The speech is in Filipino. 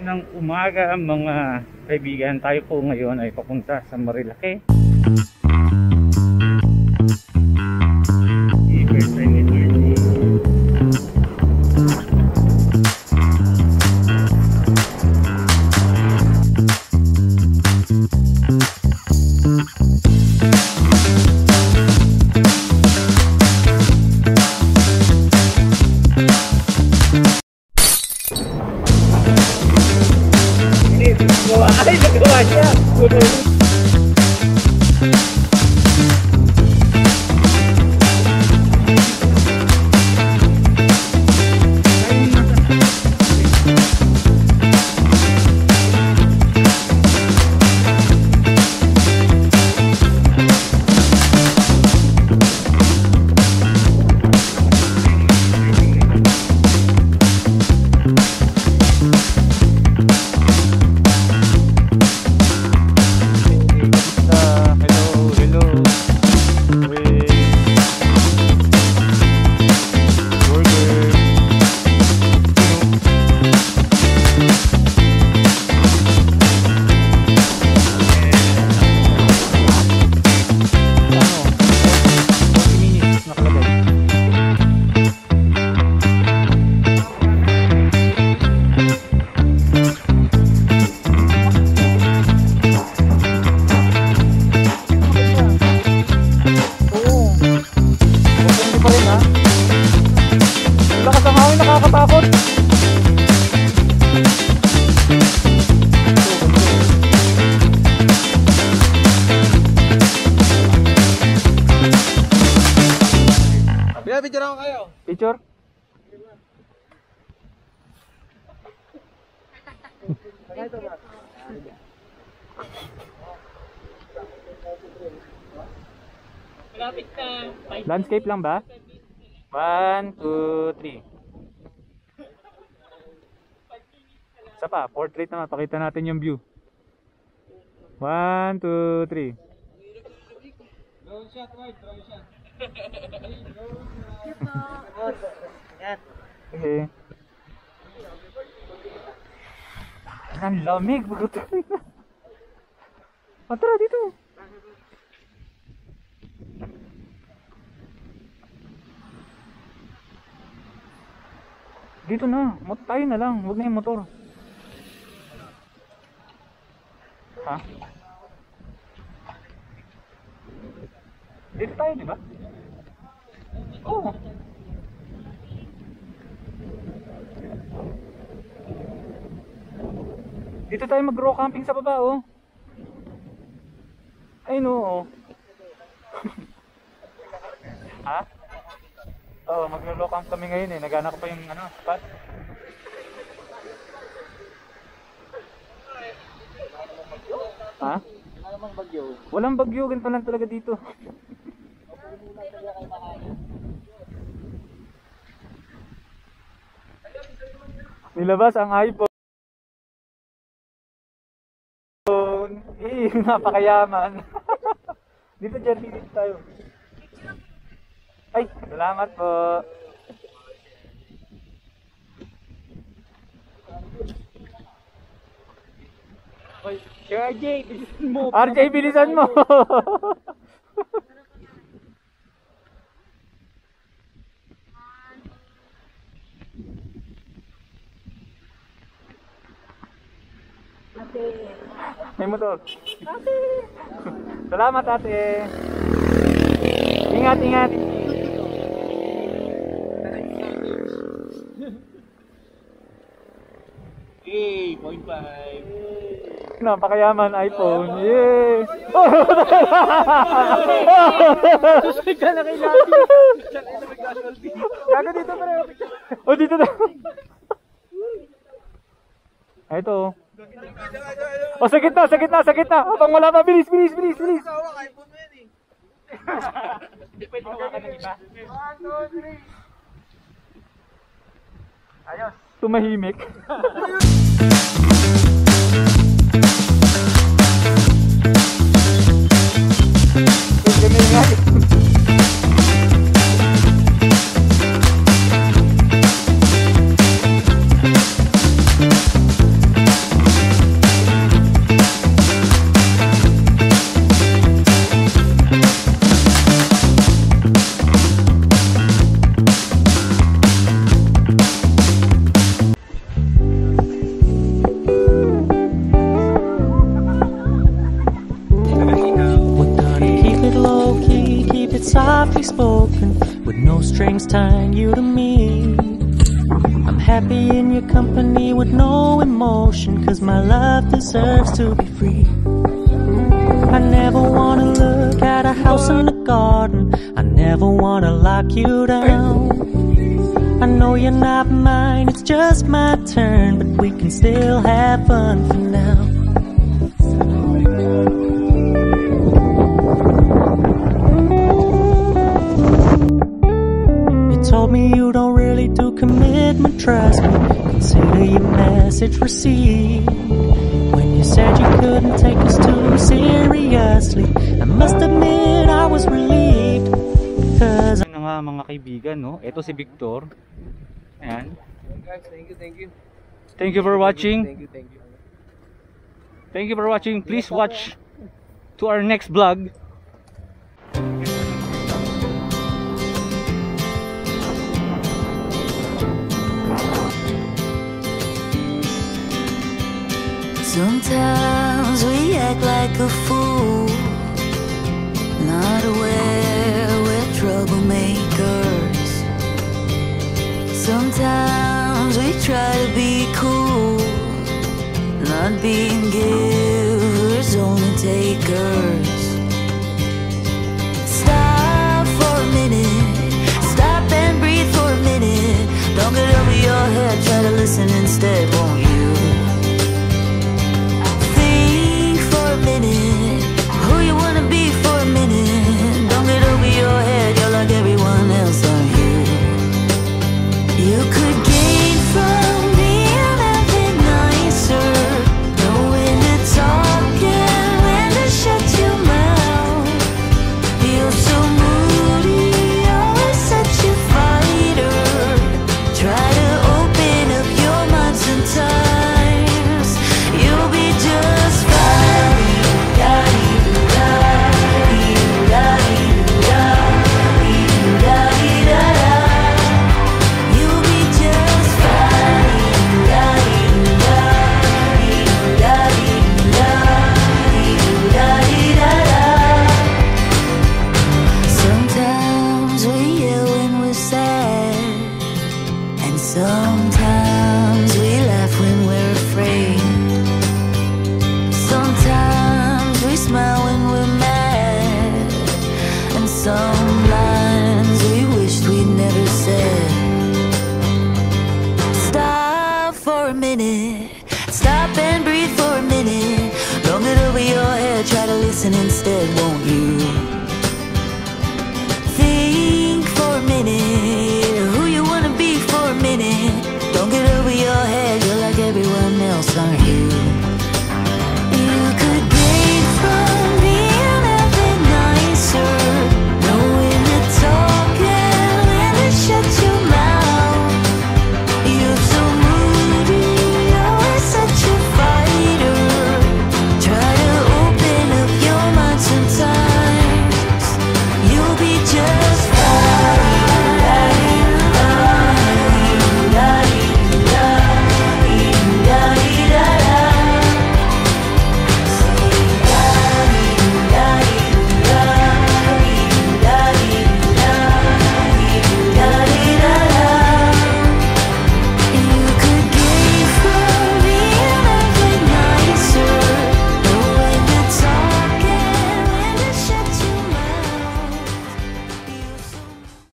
Magandang umaga mga kaibigan. Tayo po ngayon ay papunta sa Marilake. Ay, nagawa niya! Nakakatakot. Picture ako kayo. Picture? Landscape lang ba? 1, 2, 3. Isa pa, portrait naman. Pakita natin yung view. 1, 2, 3. Drone shot, wide, drone shot. Okay. Ang lamig. Tara dito. Dito na. Tayo na lang. Huwag na yung motor. Ha? Dito tayo, di ba? Oo. Dito tayo mag-row camping sa baba, oh. Ay, no, oh. Ha? Oo, mag-row camp kami ngayon, eh. Nagana ko pa yung, spot. Ha? Walang bagyo, ganito lang talaga dito. Nilabas ang iPhone. Napakayaman. Dito dyan, dito tayo. Ay, salamat po. RJ, bilisan mo. RJ, bilisan mo. May motor. Ate. Salamat, ate. Ingat, ingat. Hey, 0.5. Napakayaman iPhone. Yay! Susunod ka na kay Lati. Gago dito pa rin. Oh, dito na. Ito. Oh, sa gitna, sa gitna, sa gitna. Habang wala pa, bilis, bilis, bilis, bilis. Hindi pwede hawakan ng iba. 1, 2, 3. Ayos. Tumahimik. softly spoken, with no strings tying you to me. I'm happy in your company with no emotion, 'cause my love deserves to be free. I never wanna look at a house in the garden, I never wanna lock you down. I know you're not mine, it's just my turn, but we can still have fun for now. You told me you don't really do commitment, trust me, consider your message received. When you said you couldn't take us too seriously, I must admit I was relieved, 'cause Ayun na nga mga kaibigan, no? Ito si Victor. Ayan. Guys, thank you, thank you. Thank you for watching. Thank you, thank you. Thank you for watching. Please watch to our next vlog. Sometimes we act like a fool, not aware we're troublemakers. Sometimes we try to be cool, not being givers, only takers. Stop for a minute, stop and breathe for a minute. Don't get over your head, try to listen instead, won't you? Who you wanna be for a minute? Don't get over your head, you're like everyone else, aren't you? You could gain from being a bit nicer, know when to talk and when to shut your mouth. You're so moody, always such a fighter. Try to open up your mind sometimes, you'll be just fine. Sometimes we laugh when we're afraid. Sometimes we smile when we're mad. And some lines we wished we'd never said. Stop for a minute, stop and breathe for a minute. Don't get over your head, try to listen instead, won't you? Think for a minute, who you wanna be for a minute. Don't get over your head, you're like everyone else, aren't you?